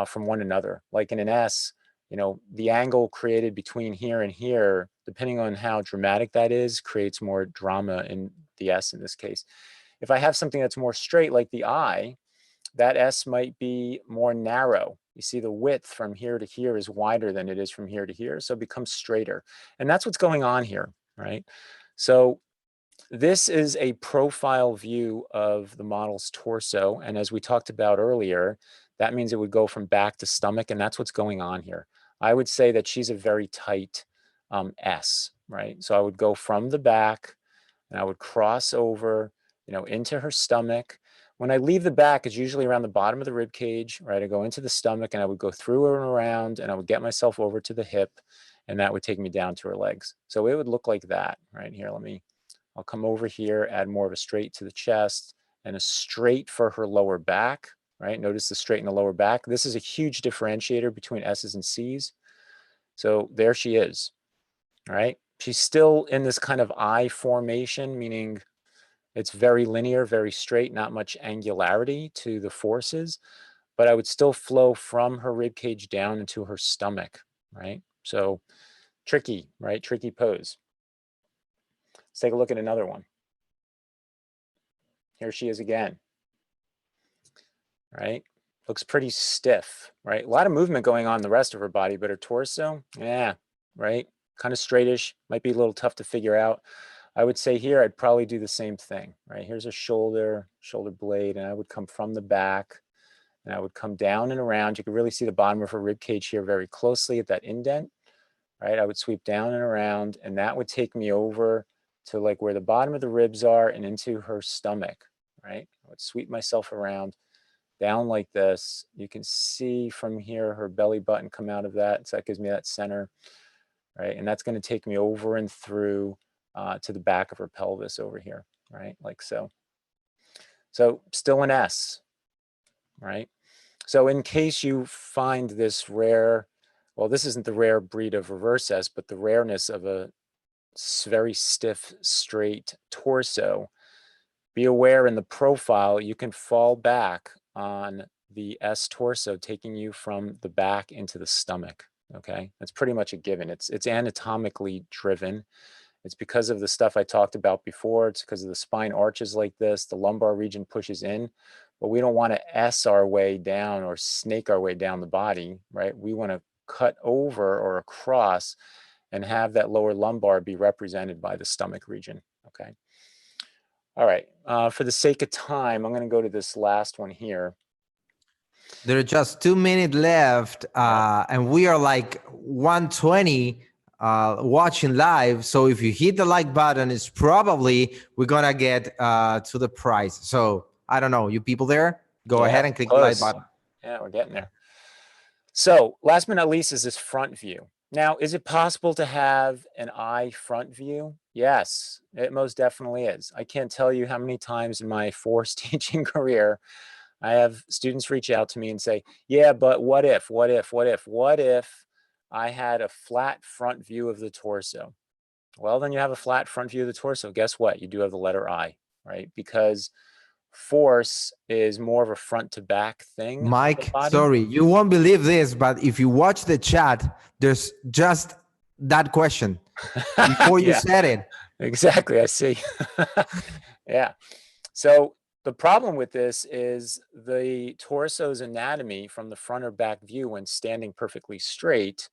from one another. Like in an S, you know, the angle created between here and here, depending on how dramatic that is, creates more drama in the S in this case. If I have something that's more straight, like the I, that S might be more narrow. You see the width from here to here is wider than it is from here to here, so it becomes straighter. And that's what's going on here, right? So this is a profile view of the model's torso. And as we talked about earlier, that means it would go from back to stomach, and that's what's going on here. I would say that she's a very tight S, right? So I would go from the back and I would cross over, you know, into her stomach. When I leave the back, it's usually around the bottom of the rib cage, right? I go into the stomach and I would go through and around and I would get myself over to the hip, and that would take me down to her legs. So it would look like that right here. I'll come over here, add more of a straight to the chest and a straight for her lower back, right? Notice the straight in the lower back. This is a huge differentiator between S's and C's. So there she is, right? She's still in this kind of I formation, meaning it's very linear, very straight, not much angularity to the forces, but I would still flow from her rib cage down into her stomach, right? So tricky, right? Tricky pose. Let's take a look at another one. Here she is again, right? Looks pretty stiff, right? A lot of movement going on in the rest of her body, but her torso, yeah, right? Kind of straightish, might be a little tough to figure out. I would say here, I'd probably do the same thing, right? Here's a shoulder blade, and I would come from the back, and I would come down and around. You can really see the bottom of her rib cage here very closely at that indent, right? I would sweep down and around, and that would take me over to like where the bottom of the ribs are and into her stomach, right? I would sweep myself around down like this. You can see from here her belly button come out of that, so that gives me that center, right? And that's going to take me over and through to the back of her pelvis over here, right? Like so. So still an S, right? So in case you find this rare, well, this isn't the rare breed of reverse S, but the rareness of a very stiff, straight torso, be aware in the profile, you can fall back on the S torso, taking you from the back into the stomach, okay? That's pretty much a given. It's anatomically driven. It's because of the stuff I talked about before. It's because of the spine arches like this. The lumbar region pushes in, but we don't want to S our way down or snake our way down the body, right? We want to cut over or across and have that lower lumbar be represented by the stomach region, okay? All right, for the sake of time, I'm going to go to this last one here. There are just 2 minutes left, and we are like 120 watching live. So if you hit the like button, it's probably we're gonna get to the prize. So I don't know, you people there, go ahead and click the like button. Yeah, we're getting there. So last but not least is this front view. Now, is it possible to have an I front view? Yes, it most definitely is. I can't tell you how many times in my forced teaching career I have students reach out to me and say, yeah, but what if I had a flat front view of the torso? Well, then you have a flat front view of the torso. Guess what? You do have the letter I, right? Because force is more of a front to back thing. Mike, sorry, you won't believe this, but if you watch the chat, there's just that question before you said it. Exactly, I see. Yeah. So the problem with this is the torso's anatomy from the front or back view when standing perfectly straight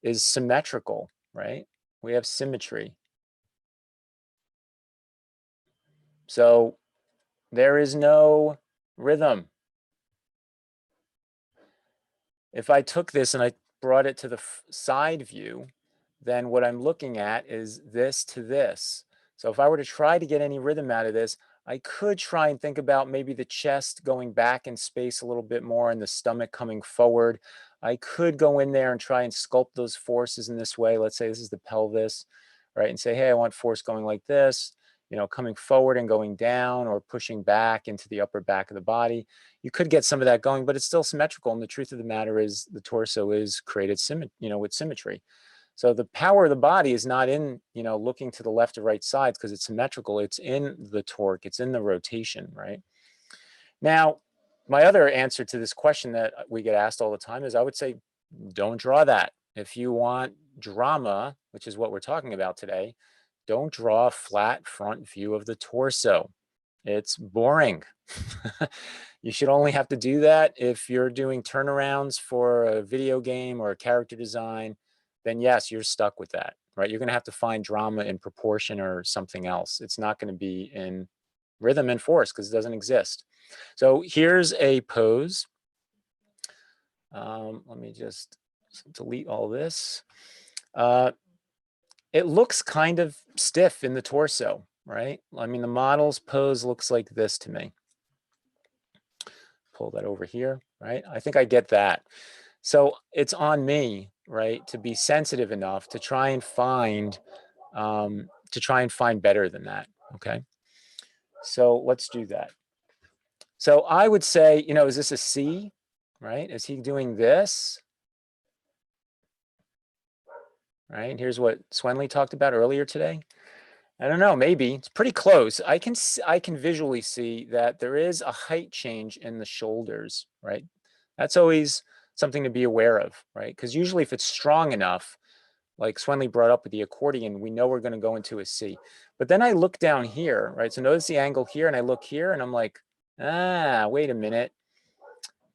is symmetrical, right? We have symmetry. So there is no rhythm. If I took this and I brought it to the side view, then what I'm looking at is this to this. So if I were to try to get any rhythm out of this, I could try and think about maybe the chest going back in space a little bit more and the stomach coming forward. I could go in there and try and sculpt those forces in this way. Let's say this is the pelvis, right? And say, hey, I want force going like this, you know, coming forward and going down or pushing back into the upper back of the body. You could get some of that going, but it's still symmetrical. And the truth of the matter is the torso is created, with symmetry. So the power of the body is not in, looking to the left or right sides because it's symmetrical. It's in the torque. It's in the rotation, right? Now, my other answer to this question that we get asked all the time is I would say, don't draw that. If you want drama, which is what we're talking about today, don't draw a flat front view of the torso. It's boring. You should only have to do that if you're doing turnarounds for a video game or a character design. Then yes, you're stuck with that, right? You're going to have to find drama in proportion or something else. It's not going to be in rhythm and force because it doesn't exist. So here's a pose. Let me just delete all this. It looks kind of stiff in the torso, right? I mean, the model's pose looks like this to me. Pull that over here, right? I think I get that. So it's on me, right, to be sensitive enough to try and find better than that. Okay. So let's do that. So I would say, is this a C, right? Is he doing this? Right. Here's what Swenley talked about earlier today. I don't know, maybe it's pretty close. I can visually see that there is a height change in the shoulders, right? That's always something to be aware of, right? Because usually if it's strong enough, like Swenley brought up with the accordion, we know we're going to go into a C. But then I look down here, right? So notice the angle here, and I look here, and I'm like, wait a minute.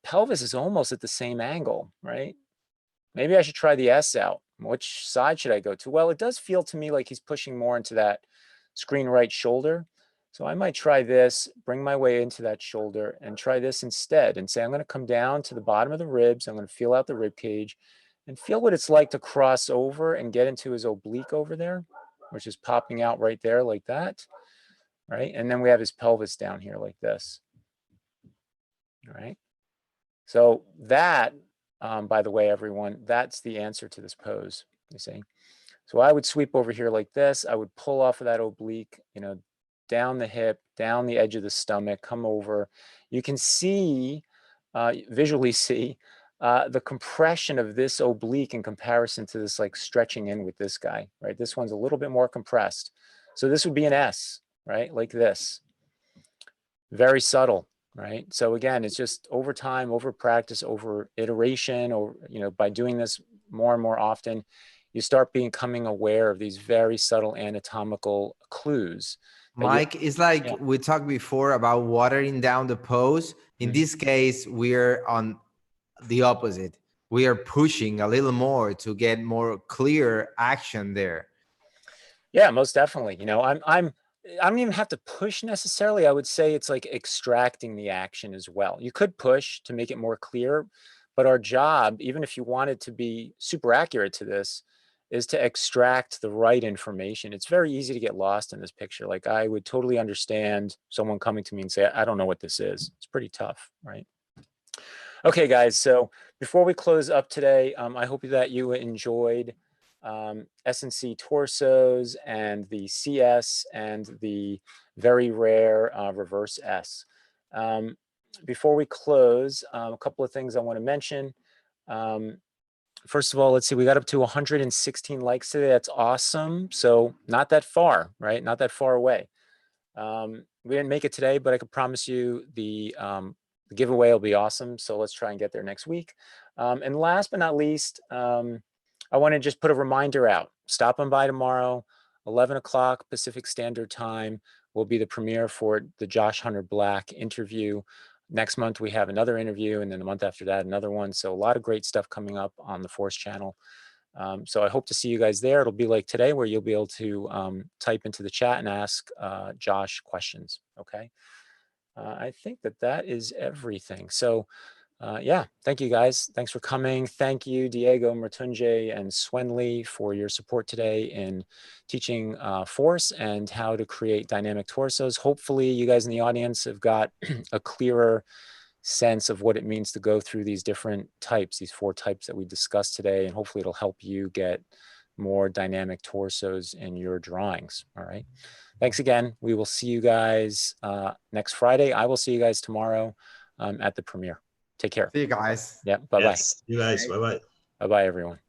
Pelvis is almost at the same angle, right? Maybe I should try the S out. Which side should I go to? Well, it does feel to me like he's pushing more into that screen right shoulder. So I might try this, bring my way into that shoulder and try this instead and say, I'm going to come down to the bottom of the ribs. I'm going to feel out the rib cage and feel what it's like to cross over and get into his oblique over there, which is popping out right there like that, right? And then we have his pelvis down here like this, all right? So that, by the way, everyone, that's the answer to this pose, you see? So I would sweep over here like this. I would pull off of that oblique, down the hip, down the edge of the stomach, come over. You can see, visually see, the compression of this oblique in comparison to this like stretching in with this guy, right? This one's a little bit more compressed. So this would be an S, right? Like this. Very subtle, right? So again, it's just over time, over practice, over iteration, or, by doing this more and more often, you start becoming aware of these very subtle anatomical clues. Mike, it's like we talked before about watering down the pose. In this case, we're on the opposite. We are pushing a little more to get more clear action there. Yeah, most definitely. I don't even have to push necessarily. I would say it's like extracting the action as well. You could push to make it more clear, but our job, even if you wanted to be super accurate to this, is to extract the right information. It's very easy to get lost in this picture. Like I would totally understand someone coming to me and say, I don't know what this is. It's pretty tough, right? Okay, guys. So before we close up today, I hope that you enjoyed S&C torsos and the CS and the very rare reverse S. Before we close, a couple of things I want to mention. First of all, let's see, we got up to 116 likes today. That's awesome. So not that far, right? Not that far away. We didn't make it today, but I can promise you the giveaway will be awesome. So let's try and get there next week. And last but not least, I want to just put a reminder out. Stop on by tomorrow, 11 o'clock Pacific Standard Time will be the premiere for the Josh Hunter Black interview. Next month, we have another interview, and then the month after that, another one. So a lot of great stuff coming up on the Force channel. So I hope to see you guys there. It'll be like today where you'll be able to type into the chat and ask Josh questions, okay? I think that is everything. So yeah, thank you guys. Thanks for coming. Thank you, Diego, Mritunjay, and Swenli for your support today in teaching force and how to create dynamic torsos. Hopefully you guys in the audience have got a clearer sense of what it means to go through these different types, these 4 types that we discussed today, and hopefully it'll help you get more dynamic torsos in your drawings. All right. Thanks again. We will see you guys next Friday. I will see you guys tomorrow at the premiere. Take care. See you guys. Yeah. Bye-bye. Yes, you guys. Bye bye. Bye-bye, everyone.